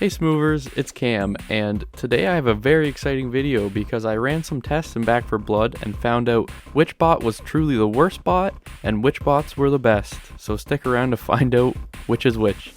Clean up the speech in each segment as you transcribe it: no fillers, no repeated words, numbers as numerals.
Hey Smoovers, it's Cam, and today I have a very exciting video because I ran some tests in Back 4 Blood and found out which bot was truly the worst bot and which bots were the best. So stick around to find out which is which.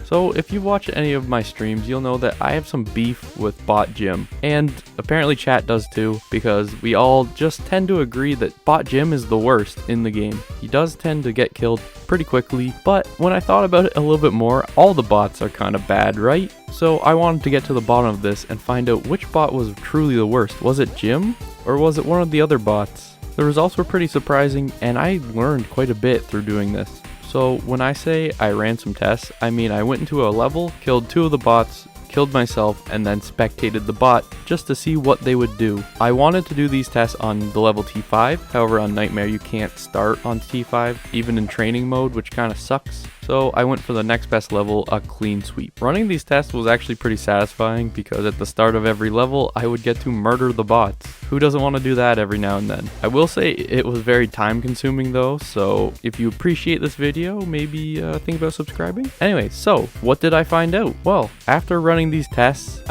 So if you've watched any of my streams, you'll know that I have some beef with Bot Jim, and apparently chat does too, because we all just tend to agree that Bot Jim is the worst in the game. He does tend to get killed pretty quickly, but when I thought about it a little bit more, all the bots are kind of bad, right? So I wanted to get to the bottom of this and find out which bot was truly the worst. Was it Jim, or was it one of the other bots? The results were pretty surprising, and I learned quite a bit through doing this. So when I say I ran some tests, I mean I went into a level, killed 2 of the bots, killed myself, and then spectated the bot just to see what they would do. I wanted to do these tests on the level T5, however on Nightmare you can't start on T5, even in training mode, which kind of sucks. So I went for the next best level, a clean sweep. Running these tests was actually pretty satisfying because at the start of every level, I would get to murder the bots. Who doesn't want to do that every now and then? I will say it was very time consuming though, so if you appreciate this video, maybe think about subscribing. Anyway, so what did I find out? Well, after running these tests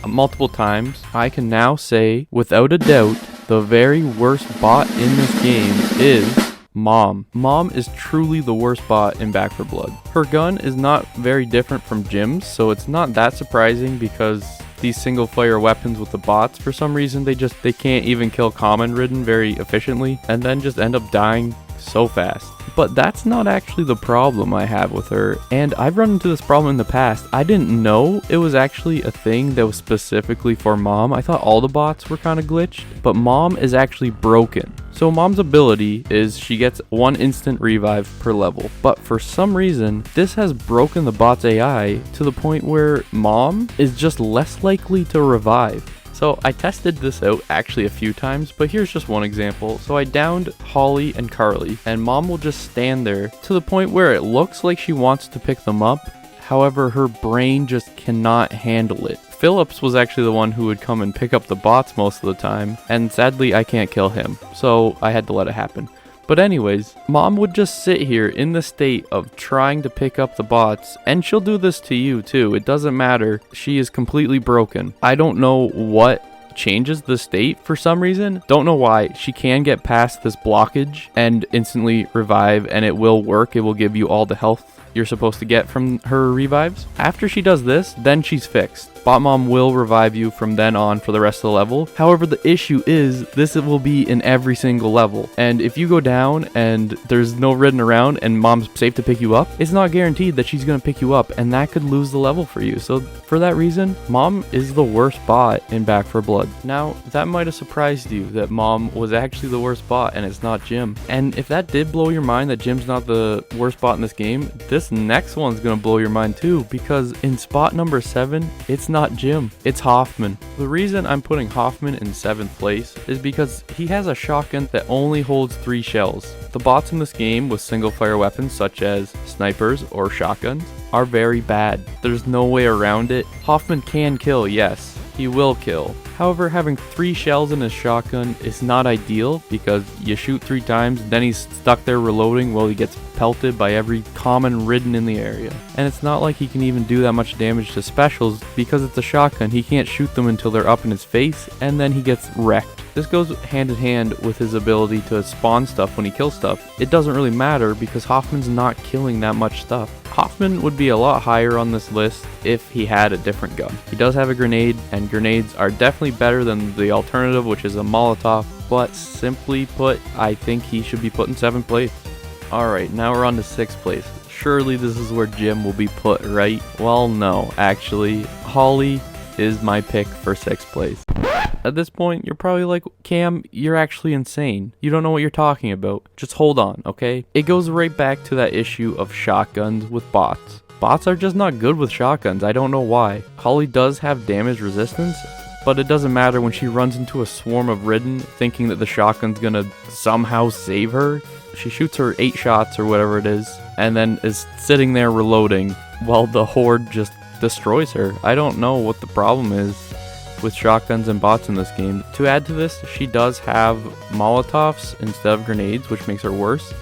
multiple times, I can now say without a doubt, the very worst bot in this game is Mom. Mom is truly the worst bot in Back 4 Blood. Her gun is not very different from Jim's, so it's not that surprising because these single fire weapons with the bots, for some reason they can't even kill common ridden very efficiently and then just end up dying so fast. But that's not actually the problem I have with her, and I've run into this problem in the past. I didn't know it was actually a thing that was specifically for Mom. I thought all the bots were kind of glitched, but Mom is actually broken. So Mom's ability is she gets 1 instant revive per level, but for some reason this has broken the bot's AI to the point where Mom is just less likely to revive. So I tested this out actually a few times, but here's just one example. So I downed Holly and Carly, and Mom will just stand there to the point where it looks like she wants to pick them up. However, her brain just cannot handle it. Phillips was actually the one who would come and pick up the bots most of the time, and sadly I can't kill him, so I had to let it happen. But anyways, Mom would just sit here in the state of trying to pick up the bots, and she'll do this to you too. It doesn't matter. She is completely broken. I don't know what changes the state for some reason. Don't know why. She can get past this blockage and instantly revive, and it will work. It will give you all the health you're supposed to get from her revives. After she does this, then she's fixed. Bot Mom will revive you from then on for the rest of the level. However, the issue is this will be in every single level. And if you go down and there's no ridden around and Mom's safe to pick you up, it's not guaranteed that she's going to pick you up, and that could lose the level for you. So for that reason, Mom is the worst bot in Back 4 Blood. Now, that might have surprised you that Mom was actually the worst bot and it's not Jim. And if that did blow your mind that Jim's not the worst bot in this game, this next one's going to blow your mind too, because in spot number 7, it's not Jim, it's Hoffman. The reason I'm putting Hoffman in 7th place is because he has a shotgun that only holds 3 shells. The bots in this game with single fire weapons such as snipers or shotguns are very bad. There's no way around it. Hoffman can kill, yes, he will kill. However, having 3 shells in his shotgun is not ideal because you shoot 3 times, then he's stuck there reloading while he gets pelted by every common ridden in the area. And it's not like he can even do that much damage to specials because it's a shotgun. He can't shoot them until they're up in his face, and then he gets wrecked. This goes hand in hand with his ability to spawn stuff when he kills stuff. It doesn't really matter because Hoffman's not killing that much stuff. Hoffman would be a lot higher on this list if he had a different gun. He does have a grenade, and grenades are definitely better than the alternative, which is a Molotov, but simply put, I think he should be put in 7th place. Alright, now we're on to 6th place. Surely this is where Jim will be put, right? Well, no, actually, Holly is my pick for 6th place. At this point, you're probably like, Cam, you're actually insane. You don't know what you're talking about. Just hold on, okay? It goes right back to that issue of shotguns with bots. Bots are just not good with shotguns. I don't know why. Holly does have damage resistance, but it doesn't matter when she runs into a swarm of ridden thinking that the shotgun's gonna somehow save her. She shoots her 8 shots or whatever it is, and then is sitting there reloading while the horde just destroys her. I don't know what the problem is with shotguns and bots in this game. To add to this, she does have Molotovs instead of grenades, which makes her worse.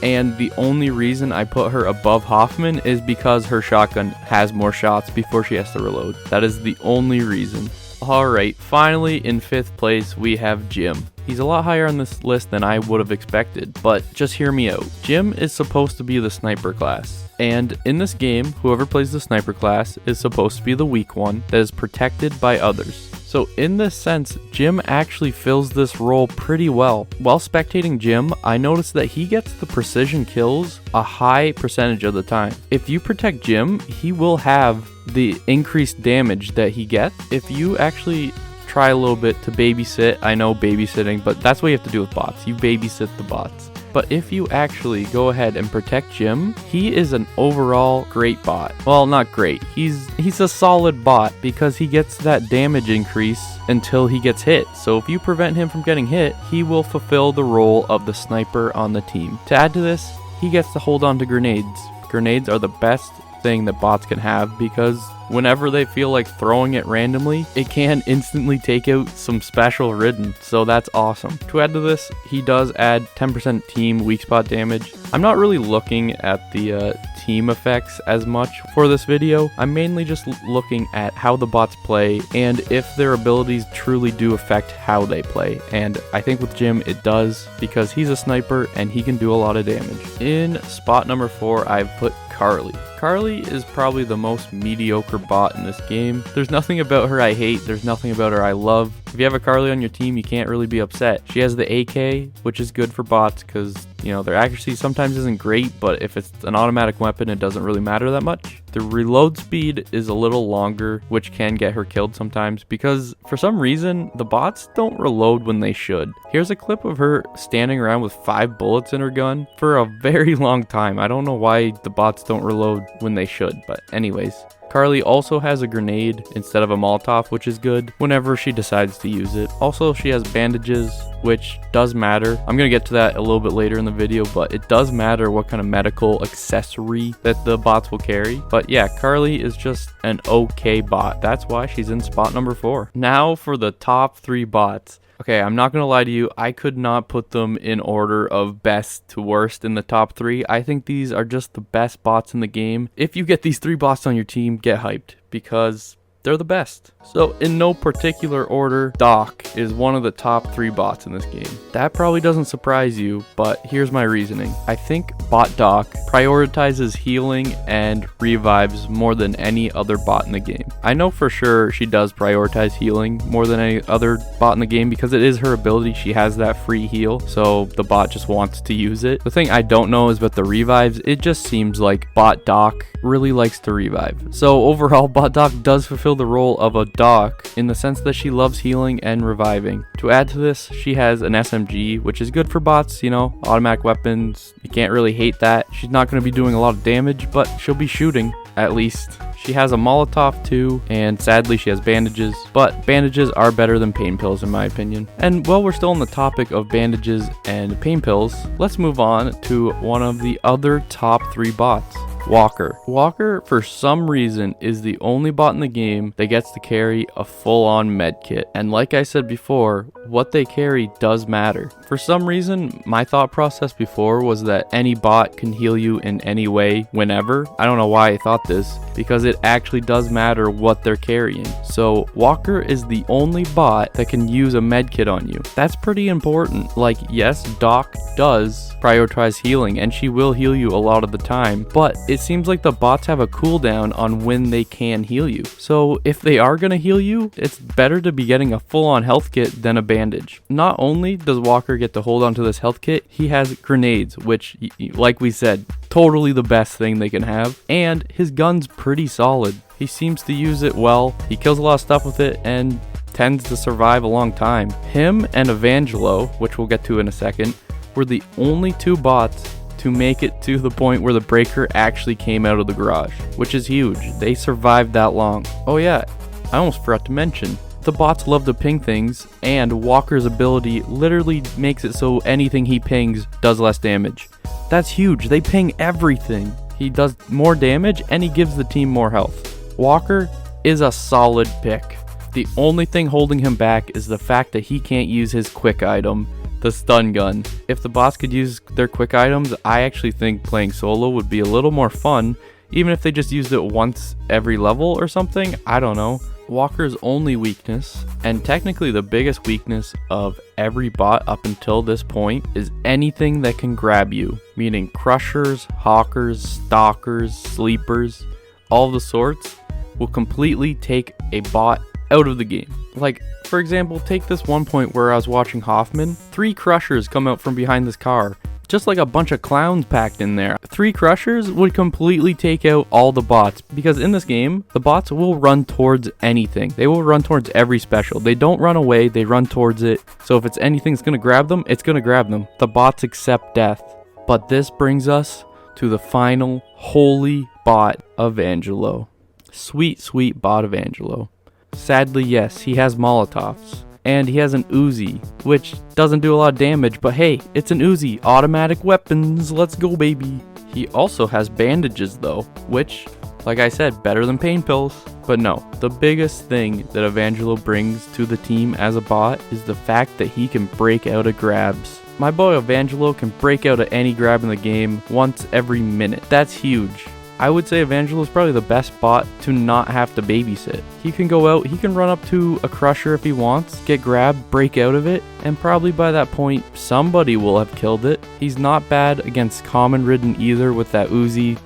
and the only reason I put her above Hoffman is because her shotgun has more shots before she has to reload. That is the only reason. Alright, finally in 5th place we have Jim. He's a lot higher on this list than I would have expected, but just hear me out. Jim is supposed to be the sniper class. And in this game, whoever plays the sniper class is supposed to be the weak one that is protected by others. So in this sense, Jim actually fills this role pretty well. While spectating Jim, I noticed that he gets the precision kills a high percentage of the time. If you protect Jim, he will have the increased damage that he gets. If you actually try a little bit to babysit, I know babysitting, but that's what you have to do with bots. You babysit the bots. But if you actually go ahead and protect Jim, he is an overall great bot. Well, not great. He's a solid bot because he gets that damage increase until he gets hit. So if you prevent him from getting hit, he will fulfill the role of the sniper on the team. To add to this, he gets to hold on to grenades. Grenades are the best thing that bots can have because whenever they feel like throwing it randomly, it can instantly take out some special ridden, so that's awesome. To add to this, he does add 10% team weak spot damage. I'm not really looking at the team effects as much for this video. I'm mainly just looking at how the bots play and if their abilities truly do affect how they play, and I think with Jim it does because he's a sniper and he can do a lot of damage. In spot number 4, I've put Carly. Carly is probably the most mediocre bot in this game. There's nothing about her I hate, there's nothing about her I love. If you have a Carly on your team, you can't really be upset. She has the AK, which is good for bots because, you know, their accuracy sometimes isn't great, but if it's an automatic weapon, it doesn't really matter that much. The reload speed is a little longer, which can get her killed sometimes because for some reason, the bots don't reload when they should. Here's a clip of her standing around with 5 bullets in her gun for a very long time. I don't know why the bots don't reload when they should, but anyways. Carly also has a grenade instead of a Molotov, which is good whenever she decides to use it. Also, she has bandages, which does matter. I'm going to get to that a little bit later in the video, but it does matter what kind of medical accessory that the bots will carry. But yeah, Carly is just an okay bot. That's why she's in spot number 4. Now for the top 3 bots. Okay, I'm not going to lie to you, I could not put them in order of best to worst in the top 3. I think these are just the best bots in the game. If you get these 3 bots on your team, get hyped because they're the best. So in no particular order, Doc is one of the top 3 bots in this game. That probably doesn't surprise you, but here's my reasoning. I think bot Doc prioritizes healing and revives more than any other bot in the game. I know for sure she does prioritize healing more than any other bot in the game because it is her ability. She has that free heal, so the bot just wants to use it. The thing I don't know is about the revives. It just seems like bot Doc really likes to revive. So overall, bot Doc does fulfill the role of a Doc in the sense that she loves healing and reviving. To add to this, she has an SMG, which is good for bots, you know, automatic weapons. You can't really hate that. She's not going to be doing a lot of damage, but she'll be shooting at least. She has a Molotov too, and sadly she has bandages, but bandages are better than pain pills in my opinion. And while we're still on the topic of bandages and pain pills, let's move on to one of the other top 3 bots. Walker. Walker, for some reason, is the only bot in the game that gets to carry a full-on med kit. And like I said before, what they carry does matter. For some reason, my thought process before was that any bot can heal you in any way, whenever. I don't know why I thought this, because it actually does matter what they're carrying. So Walker is the only bot that can use a med kit on you. That's pretty important. Like, yes, Doc does prioritize healing, and she will heal you a lot of the time, but it seems like the bots have a cooldown on when they can heal you. So if they are going to heal you, it's better to be getting a full-on health kit than a bandage. Not only does Walker get to hold on to this health kit, he has grenades, which, like we said, totally the best thing they can have, and his gun's pretty solid. He seems to use it well, he kills a lot of stuff with it, and tends to survive a long time. Him and Evangelo, which we'll get to in a second, were the only 2 bots to make it to the point where the breaker actually came out of the garage, which is huge. They survived that long. Oh yeah, I almost forgot to mention, the bots love to ping things, and Walker's ability literally makes it so anything he pings does less damage. That's huge. They ping everything. He does more damage and he gives the team more health. Walker is a solid pick. The only thing holding him back is the fact that he can't use his quick item, the stun gun. If the bots could use their quick items, I actually think playing solo would be a little more fun, even if they just used it once every level or something. I don't know. Walker's only weakness, and technically the biggest weakness of every bot up until this point, is anything that can grab you, meaning crushers, hawkers, stalkers, sleepers, all the sorts will completely take a bot out of the game. Like, for example, take this one point where I was watching Hoffman. 3 crushers come out from behind this car. Just like a bunch of clowns packed in there. 3 crushers would completely take out all the bots, because in this game, the bots will run towards anything. They will run towards every special. They don't run away, they run towards it. So if it's anything that's gonna grab them, it's gonna grab them. The bots accept death. But this brings us to the final holy bot of Angelo. Sweet, sweet bot of Angelo. Sadly, yes, he has Molotovs. And he has an Uzi, which doesn't do a lot of damage, but hey, it's an Uzi. Automatic weapons, let's go baby. He also has bandages though, which, like I said, better than pain pills. But no, the biggest thing that Evangelo brings to the team as a bot is the fact that he can break out of grabs. My boy Evangelo can break out of any grab in the game once every minute. That's huge. I would say Evangelo is probably the best bot to not have to babysit. He can go out, he can run up to a crusher if he wants, get grabbed, break out of it, and probably by that point, somebody will have killed it. He's not bad against common ridden either with that Uzi.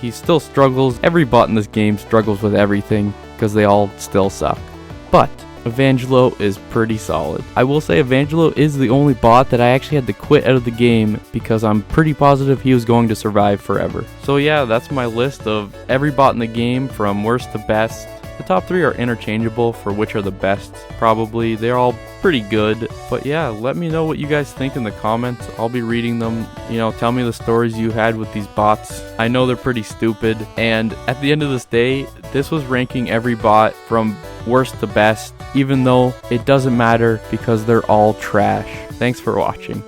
He still struggles. Every bot in this game struggles with everything because they all still suck. But Evangelo is pretty solid. I will say Evangelo is the only bot that I actually had to quit out of the game because I'm pretty positive he was going to survive forever. So yeah, that's my list of every bot in the game from worst to best. The top 3 are interchangeable for which are the best, probably. They're all pretty good. But yeah, let me know what you guys think in the comments. I'll be reading them. Tell me the stories you had with these bots. I know they're pretty stupid. And at the end of this day, this was ranking every bot from worst to best, even though it doesn't matter because they're all trash. Thanks for watching.